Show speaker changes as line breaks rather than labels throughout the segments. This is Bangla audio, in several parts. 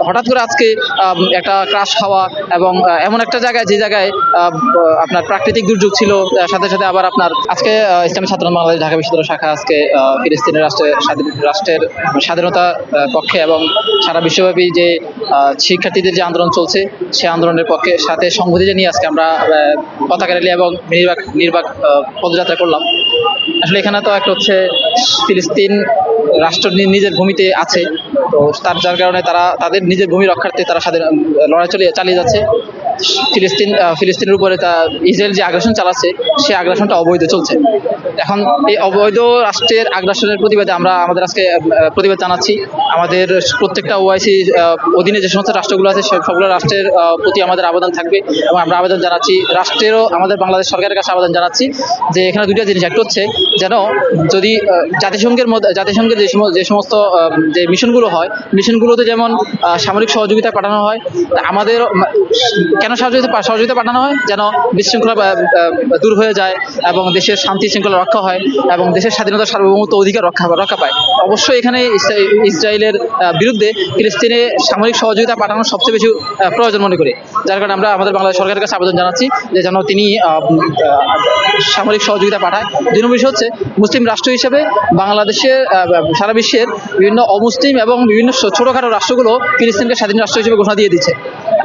হঠাৎ করে আজকে একটা ক্রাশ খাওয়া এবং এমন একটা জায়গায় যে জায়গায় আপনার প্রাকৃতিক দুর্যোগ ছিল, সাথে সাথে আবার আপনার আজকে ইসলামী ছাত্র বাংলাদেশ ঢাকা বিশ্ববিদ্যালয় শাখা আজকে ফিলিস্তিনের রাষ্ট্রের স্বাধীনতা পক্ষে এবং সারা বিশ্বব্যাপী যে শিক্ষার্থীদের যে আন্দোলন চলছে সেই আন্দোলনের পক্ষে সাথে সংহতি জানিয়ে আজকে আমরা পতাকা র্যালি এবং নির্বাক পদযাত্রা করলাম। আসলে এখানে তো একটা হচ্ছে ফিলিস্তিন রাষ্ট্র নিজের ভূমিতে আছে, তো যার কারণে তারা তাদের নিজের ভূমি রক্ষার্থে তারা লড়াই চালিয়ে যাচ্ছে। ফিলিস্তিনের উপরে ইসরায়েল যে আগ্রাসন চালাচ্ছে সেই আগ্রাসনটা অবৈধ চলছে। এখন এই অবৈধ রাষ্ট্রের আগ্রাসনের প্রতিবাদে আমরা আমাদের আজকে প্রতিবাদ জানাচ্ছি। আমাদের প্রত্যেকটা ওআইসি অধীনে যে সমস্ত রাষ্ট্রগুলো আছে সবগুলো রাষ্ট্রের প্রতি আমাদের আবেদন থাকবে এবং আমরা আবেদন জানাচ্ছি রাষ্ট্রেরও আমাদের বাংলাদেশ সরকারের কাছে আবেদন জানাচ্ছি যে এখানে দুইটা জিনিস, একটা হচ্ছে যেন যদি জাতিসংঘের যে সমস্ত যে মিশনগুলোতে যেমন সামরিক সহযোগিতা পাঠানো হয়, আমাদের কেন সহযোগিতা পাঠানো হয়, যেন বিশৃঙ্খলা দূর হয়ে যায় এবং দেশের শান্তি শৃঙ্খলা রক্ষা হয় এবং দেশের স্বাধীনতা সার্বভৌমত্ব অধিকার রক্ষা পায়। অবশ্যই এখানে ইসরায়েলের বিরুদ্ধে ফিলিস্তিনে সামরিক সহযোগিতা পাঠানোর সবচেয়ে বেশি প্রয়োজন মনে করি, যার কারণে আমরা আমাদের বাংলাদেশ সরকারের কাছে আবেদন জানাচ্ছি যে যেন তিনি সামরিক সহযোগিতা পাঠায়। দুই নম্বর বিষয় হচ্ছে মুসলিম রাষ্ট্র হিসেবে বাংলাদেশের সারা বিশ্বের বিভিন্ন অমুসলিম এবং বিভিন্ন ছোটখাটো রাষ্ট্রগুলো ফিলিস্তিনকে স্বাধীন রাষ্ট্র হিসেবে ঘোষণা দিয়ে দিচ্ছে।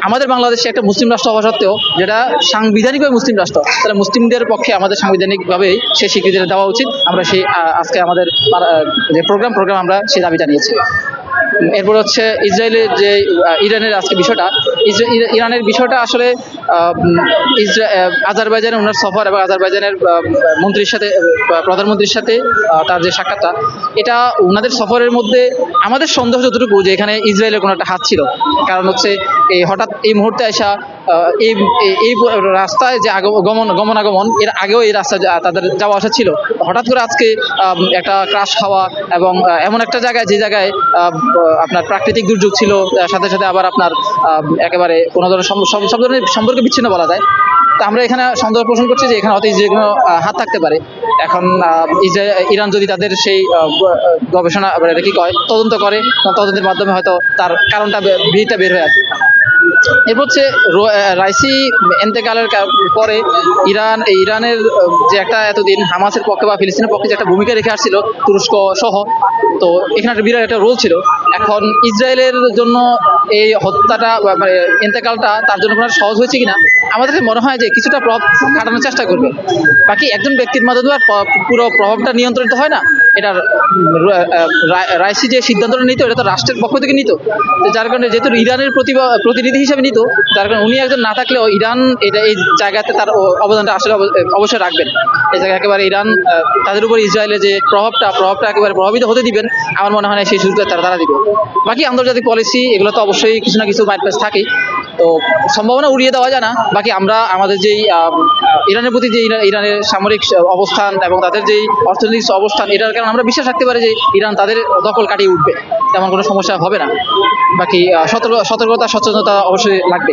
আমাদের বাংলাদেশে একটা মুসলিম রাষ্ট্র হওয়া সত্ত্বেও, যেটা সাংবিধানিকভাবে মুসলিম রাষ্ট্র, তাহলে মুসলিমদের পক্ষে আমাদের সাংবিধানিকভাবেই সেই স্বীকৃতিটা দেওয়া উচিত। আমরা সেই আজকে আমাদের যে প্রোগ্রাম আমরা সেই দাবি জানিয়েছি। এরপর হচ্ছে ইসরায়েলের যে ইরানের আজকে বিষয়টা, ইরানের বিষয়টা আসলে আজারবাইজানের ওনার সফর এবং আজারবাইজানের প্রধানমন্ত্রীর সাথে তার যে সাক্ষাৎটা, এটা ওনাদের সফরের মধ্যে আমাদের সন্দেহ যতটুকু যে এখানে ইসরায়েলের কোনো একটা হাত ছিল। কারণ হচ্ছে হঠাৎ এই মুহূর্তে আসা এই রাস্তায় যে গমনাগমন, এর আগেও এই রাস্তা তাদের যাওয়া আসা ছিল। হঠাৎ করে আজকে একটা ক্রাশ খাওয়া এবং এমন একটা জায়গায় যে জায়গায় আপনার প্রাকৃতিক দুর্যোগ ছিল, সাথে সাথে আবার আপনার একেবারে কোনো ধরনের সব ধরনের সম্পর্ক বিচ্ছিন্ন বলা যায়। তা আমরা এখানে সন্দেহ পোষণ করছি যে এখানে হয়তো যে কোনো হাত থাকতে পারে। এখন ইরান যদি তাদের সেই গবেষণা কি কয় তদন্ত করে, তদন্তের মাধ্যমে হয়তো তার কারণটা বের হয়ে আসবে। এরপর হচ্ছে রাইসি এন্তেকালের পরে ইরানের যে একটা এতদিন হামাসের পক্ষে বা ফিলিস্তিনের পক্ষে যে একটা ভূমিকা রেখে আসছিল তুরস্ক সহ, তো এখানে একটা বিরাট একটা রোল ছিল। এখন ইসরায়েলের জন্য এই হত্যাটা এন্তেকালটা তার জন্য কোনো সহজ হয়েছে কিনা আমাদের মনে হয় যে কিছুটা প্রভাব খাটানোর চেষ্টা করবে। বাকি একজন ব্যক্তির মাধ্যমে পুরো প্রভাবটা নিয়ন্ত্রিত হয় না। এটার রাইসি যে সিদ্ধান্তটা নিত এটা তো রাষ্ট্রের পক্ষ থেকে নিত, তো যার কারণে যেহেতু ইরানের প্রতিনিধি হিসেবে নিত, যার কারণে উনি একজন না থাকলেও ইরান এই জায়গাতে তার অবদানটা আসলে অবশ্যই রাখবেন। এই জায়গায় একেবারে ইরান তাদের উপর ইসরায়েলের যে প্রভাবটা একেবারে প্রভাবিত হতে দিবেন আমার মনে হয় না সেই সুযোগটা তারা দিবে। বাকি আন্তর্জাতিক পলিসি এগুলো তো অবশ্যই কিছু না কিছু মাইলপ্লাস থাকেই, তো সম্ভাবনা উড়িয়ে দেওয়া যায় না। বাকি আমরা আমাদের যেই ইরানের প্রতি যে ইরানের সামরিক অবস্থান এবং তাদের যেই অর্থনৈতিক অবস্থান, এটার কারণে আমরা বিশ্বাস রাখতে পারি যে ইরান তাদের দখল কাটিয়ে উঠবে, তেমন কোনো সমস্যা হবে না। বাকি সতর্কতা সচেতনতা অবশ্যই লাগবে।